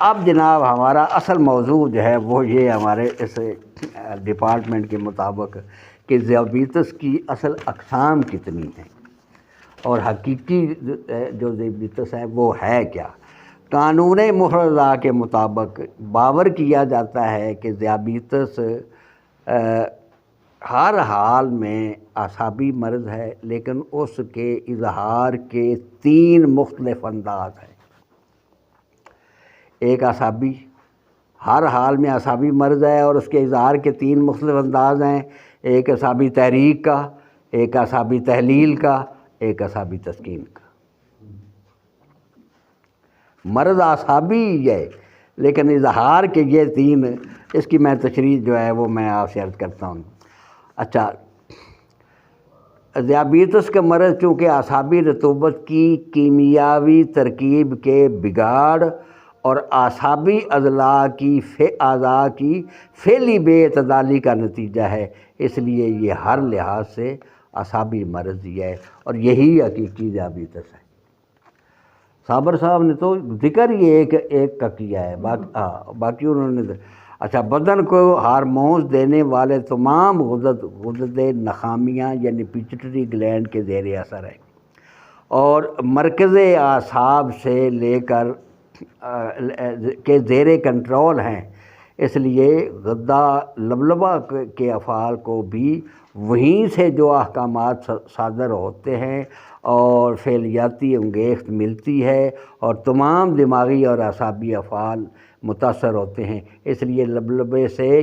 اب جناب ہمارا اصل موضوع جو ہے وہ یہ ہمارے اس ڈپارٹمنٹ کے مطابق کہ ذیابیطس کی اصل اقسام کتنی ہیں اور حقیقی جو ذیابیطس ہے وہ ہے کیا۔ قانون مفرزہ کے مطابق باور کیا جاتا ہے کہ ذیابیطس ہر حال میں اعصابی مرض ہے، لیکن اس کے اظہار کے 3 مختلف انداز ہیں۔ ایک اعصابی، ہر حال میں اعصابی مرض ہے اور اس کے اظہار کے 3 مختلف انداز ہیں۔ ایک اعصابی تحریک کا، ایک اعصابی تحلیل کا، ایک اعصابی تسکین کا۔ مرض اعصابی ہی ہے لیکن اظہار کے یہ 3، اس کی میں تشریح جو ہے وہ میں آپ سے عرض کرتا ہوں۔ اچھا، ذیابیطس کا مرض چونکہ اعصابی رطوبت کی کیمیاوی ترکیب کے بگاڑ اور اعصابی اعضاء کی فعلی بے اعتدالی کا نتیجہ ہے، اس لیے یہ ہر لحاظ سے اعصابی مرض ہی ہے اور یہی حقیقی ذیابیطس ہے۔ صابر صاحب نے تو ذکر ہی ایک کا کیا ہے، باقی انہوں نے اچھا، بدن کو ہارمونز دینے والے تمام غدد نخامیہ یعنی پیچیٹری گلینڈ کے زیر اثر ہے اور مرکز اعصاب سے لے کر کے زیر کنٹرول ہیں، اس لیے غدہ لبلبہ کے افعال کو بھی وہیں سے جو احکامات صادر ہوتے ہیں اور فعلیاتی انگیخت ملتی ہے اور تمام دماغی اور اعصابی افعال متاثر ہوتے ہیں، اس لیے لبلبے سے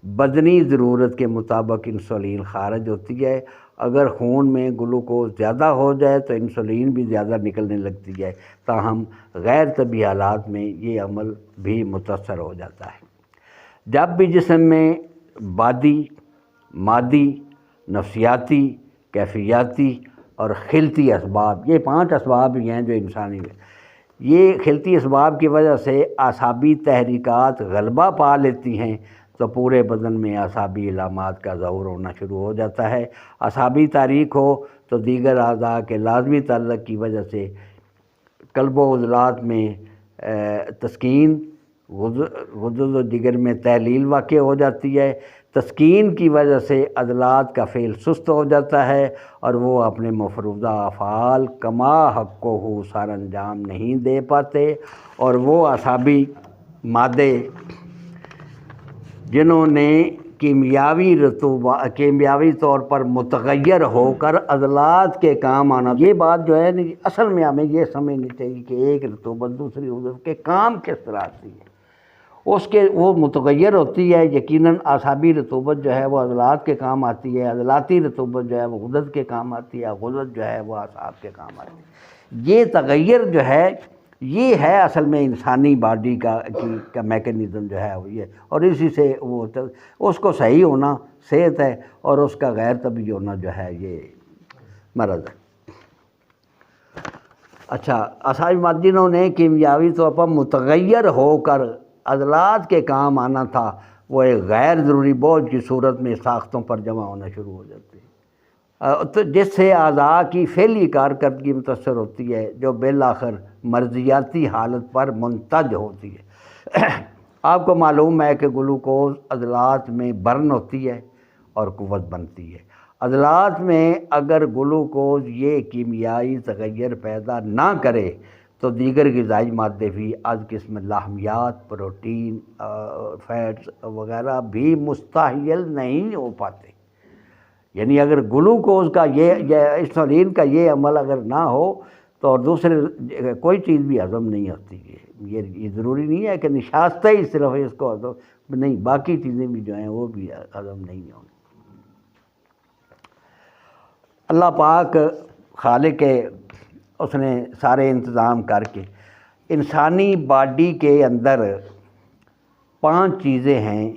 بدنی ضرورت کے مطابق انسولین خارج ہوتی ہے۔ اگر خون میں گلوکوز زیادہ ہو جائے تو انسولین بھی زیادہ نکلنے لگتی ہے، تاہم غیر طبی حالات میں یہ عمل بھی متاثر ہو جاتا ہے۔ جب بھی جسم میں مادی، نفسیاتی، کیفیاتی اور خلطی اسباب، یہ 5 اسباب ہی ہیں جو انسانی ہیں، یہ خلطی اسباب کی وجہ سے اعصابی تحریکات غلبہ پا لیتی ہیں تو پورے بدن میں اعصابی علامات کا ظہور ہونا شروع ہو جاتا ہے۔ اعصابی تحریک ہو تو دیگر اعضاء کے لازمی تعلق کی وجہ سے قلب و عضلات میں تسکین، غدد و جگر میں تحلیل واقع ہو جاتی ہے۔ تسکین کی وجہ سے عضلات کا فعل سست ہو جاتا ہے اور وہ اپنے مفروضہ افعال کما حق و سر انجام نہیں دے پاتے، اور وہ اعصابی مادے جنہوں نے کیمیاوی طور پر متغیر ہو کر عضلات کے کام آنا، یہ بات جو ہے اصل میں ہمیں یہ سمجھنی چاہیے کہ ایک رطوبت دوسری عضو کے کام کس طرح آتی ہے، وہ متغیر ہوتی ہے۔ یقیناً اعصابی رطوبت جو ہے وہ عضلات کے کام آتی ہے، عضلاتی رطوبت جو ہے وہ غدد کے کام آتی ہے، غدد جو ہے وہ اعصاب کے کام آتی ہے۔ یہ تغیر جو ہے یہ ہے اصل میں انسانی باڈی کا میکانزم جو ہے وہ یہ، اور اسی سے وہ اس کو صحیح ہونا صحت ہے اور اس کا غیر طبی ہونا جو ہے یہ مرض ہے۔ اچھا، اعصابی مادوں نے کیمیاوی طور پر متغیر ہو کر عضلات کے کام آنا تھا، وہ ایک غیر ضروری بوجھ کی صورت میں ساختوں پر جمع ہونا شروع ہو جاتے ہیں، تو جس سے اعضاء کی فعلی کارکردگی متاثر ہوتی ہے، جو بالآخر مرضیاتی حالت پر منتج ہوتی ہے۔ آپ کو معلوم ہے کہ گلوکوز عضلات میں برن ہوتی ہے اور قوت بنتی ہے۔ عضلات میں اگر گلوکوز یہ کیمیائی تغیر پیدا نہ کرے تو دیگر غذائی مادے بھی از قسم لاحمیات، پروٹین، فیٹس وغیرہ بھی مستحیل نہیں ہو پاتے۔ یعنی اگر گلوکوز کا یہ انسولین کا یہ عمل اگر نہ ہو تو اور دوسرے کوئی چیز بھی ہضم نہیں ہوتی ہے۔ یہ ضروری نہیں ہے کہ نشاستہ ہی صرف اس کو ہضم نہیں، باقی چیزیں بھی جو ہیں وہ بھی ہضم نہیں ہوں۔ اللہ پاک خالق ہے، اس نے سارے انتظام کر کے انسانی باڈی کے اندر 5 چیزیں ہیں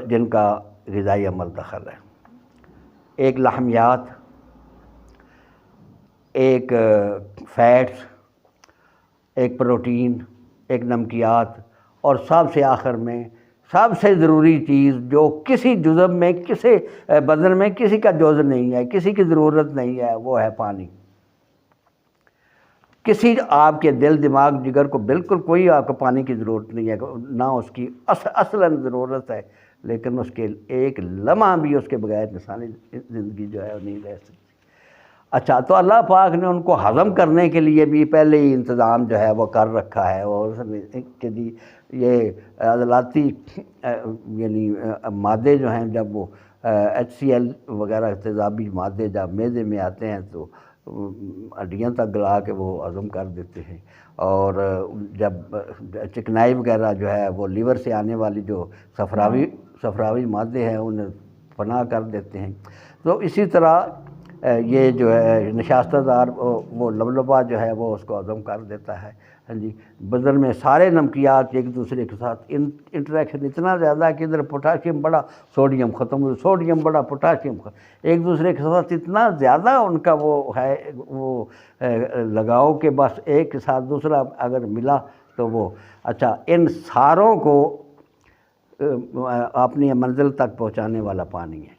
جن کا غذائی عمل دخل ہے۔ ایک لحمیات، ایک فیٹس، ایک پروٹین، ایک نمکیات، اور سب سے آخر میں سب سے ضروری چیز جو کسی جزو میں، کسی بدن میں کسی کا جزو نہیں ہے، کسی کی ضرورت نہیں ہے، وہ ہے پانی۔ کسی آپ کے دل دماغ جگر کو بالکل کوئی آپ کو پانی کی ضرورت نہیں ہے، نہ اس کی اصلاً ضرورت ہے، لیکن اس کے ایک لمحہ بھی اس کے بغیر انسانی زندگی جو ہے وہ نہیں رہ سکتی۔ اچھا، تو اللہ پاک نے ان کو ہضم کرنے کے لیے بھی پہلے ہی انتظام جو ہے وہ کر رکھا ہے، اور کہ جی یہ عضلاتی یعنی مادے جو ہیں جب وہ HCl وغیرہ تیزابی مادے جب معدے میں آتے ہیں تو ہڈیاں تک گلا کے وہ ہضم کر دیتے ہیں، اور جب چکنائی وغیرہ جو ہے وہ لیور سے آنے والی جو صفراوی مادے ہیں انہیں پناہ کر دیتے ہیں۔ تو اسی طرح یہ جو ہے نشاستہ دار وہ لبلبا جو ہے وہ اس کو ہضم کر دیتا ہے۔ ہاں جی، بدن میں سارے نمکیات ایک دوسرے کے ساتھ انٹریکشن اتنا زیادہ ہے کہ ادھر پوٹاشیم بڑا سوڈیم ختم، سوڈیم بڑا پوٹاشیم ختم، ایک دوسرے کے ساتھ اتنا زیادہ ان کا وہ ہے وہ لگاؤ کہ بس ایک کے ساتھ دوسرا اگر ملا تو وہ اچھا ان ساروں کو اپنی منزل تک پہنچانے والا پانی ہے۔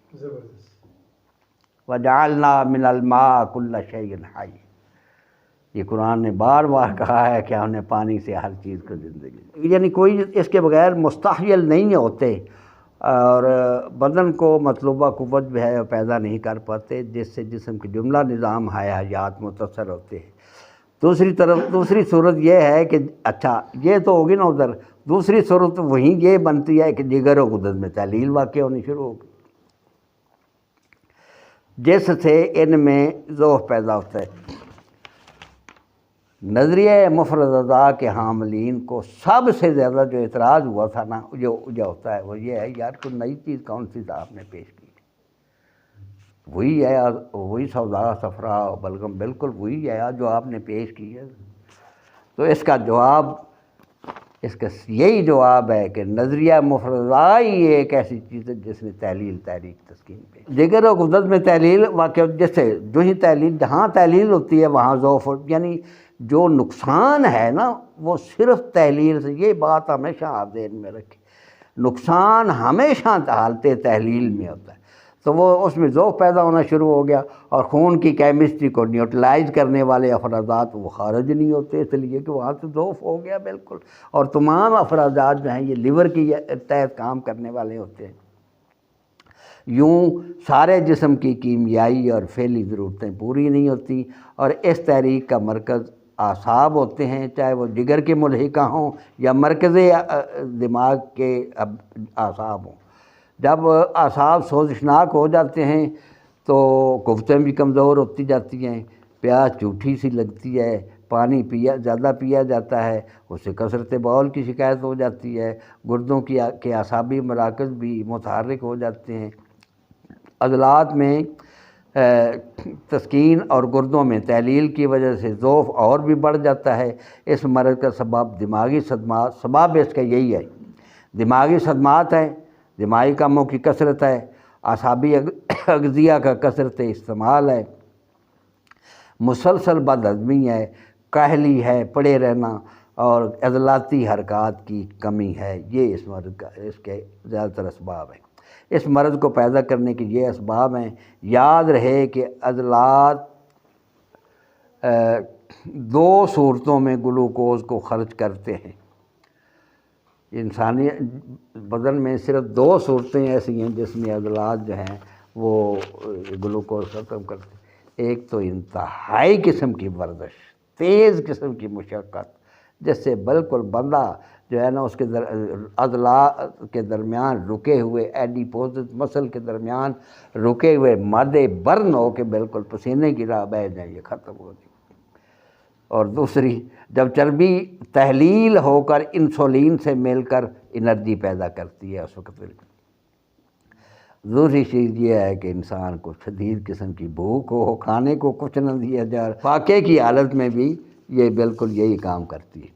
وَجَعَلْنَا مِنَ الْمَاءِ كُلَّ شَيْءٍ حَيٍّ، یہ قرآن نے بار بار کہا ہے کہ ہم نے پانی سے ہر چیز کو زندگی، یعنی کوئی اس کے بغیر مستحیل نہیں ہوتے، اور بدن کو مطلوبہ قوت بھی ہے پیدا نہیں کر پاتے، جس سے جسم کے جملہ نظام حیات متاثر ہوتے ہیں۔ دوسری طرف دوسری صورت یہ ہے کہ اچھا یہ تو ہوگی نا ادھر، دوسری صورت وہیں یہ بنتی ہے کہ جگر و غدد میں تحلیل واقع ہونی شروع ہوگی، جس سے ان میں ذوف پیدا ہوتا ہے۔ نظریہ مفرد اعضاء کے حاملین کو سب سے زیادہ جو اعتراض ہوا تھا نا جو ہوتا ہے وہ یہ ہے، یار کوئی نئی چیز کون سی آپ نے پیش کی، وہی ہے، وہی سودا صفرا بلغم بالکل وہی ہے جو آپ نے پیش کی ہے۔ تو اس کا جواب، اس کا یہی جواب ہے کہ نظریہ مفرد ہی ایک ایسی چیز ہے جس نے تحلیل تحریک تسکین پہ جگر و غدد میں تحلیل واقع، جیسے جو ہی تحلیل جہاں تحلیل ہوتی ہے وہاں ذوف، یعنی جو نقصان ہے نا وہ صرف تحلیل سے، یہ بات ہمیشہ آپ ذہن میں رکھیں، نقصان ہمیشہ حالت تحلیل میں ہوتا ہے، تو وہ اس میں ذوف پیدا ہونا شروع ہو گیا، اور خون کی کیمسٹری کو نیوٹرلائز کرنے والے افرازات وہ خارج نہیں ہوتے، اس لیے کہ وہاں سے ذوف ہو گیا بالکل، اور تمام افرازات جو ہیں یہ لیور کی تحت کام کرنے والے ہوتے ہیں۔ یوں سارے جسم کی کیمیائی اور فعلی ضرورتیں پوری نہیں ہوتی، اور اس تحریک کا مرکز اعصاب ہوتے ہیں، چاہے وہ جگر کے ملحقہ ہوں یا مرکز دماغ کے اعصاب ہوں۔ جب اعصاب سوزشناک ہو جاتے ہیں تو قوتیں بھی کمزور ہوتی جاتی ہیں، پیاس جھوٹی سی لگتی ہے، پانی زیادہ پیا جاتا ہے، اس سے کثرت بول کی شکایت ہو جاتی ہے، گردوں کے اعصابی مراکز بھی متحرک ہو جاتے ہیں، عضلات میں تسکین اور گردوں میں تحلیل کی وجہ سے ذوف اور بھی بڑھ جاتا ہے۔ اس مرض کا سبب دماغی صدمات، سبب اس کا یہی ہے، دماغی صدمات ہیں، دماغی کاموں کی کثرت ہے، اعصابی اغذیہ کا کثرت استعمال ہے، مسلسل بد ہضمی ہے، کاہلی ہے، پڑے رہنا، اور عضلاتی حرکات کی کمی ہے، یہ اس مرض کا اس کے زیادہ تر اسباب ہیں۔ اس مرض کو پیدا کرنے کے یہ اسباب ہیں۔ یاد رہے کہ عضلات دو صورتوں میں گلوکوز کو خرچ کرتے ہیں، انسانی بدن میں صرف دو صورتیں ایسی ہیں جس میں عضلات جو ہیں وہ گلوکوز ختم کرتے ہیں، ایک تو انتہائی قسم کی ورزش، تیز قسم کی مشقت، جس سے بالکل بندہ جو ہے نا اس کے عضلات کے درمیان رکے ہوئے ایڈیپوزس مسل کے درمیان رکے ہوئے مادے برن ہو کے بالکل پسینے کی راہ بہ جائیں، یہ ختم ہو جائے۔ اور دوسری، جب چربی تحلیل ہو کر انسولین سے مل کر انرجی پیدا کرتی ہے، اس وقت دوسری چیز یہ ہے کہ انسان کو شدید قسم کی بھوک ہو، کھانے کو کچھ نہ دیا جائے، فاقے کی حالت میں بھی یہ بالکل یہی کام کرتی ہے۔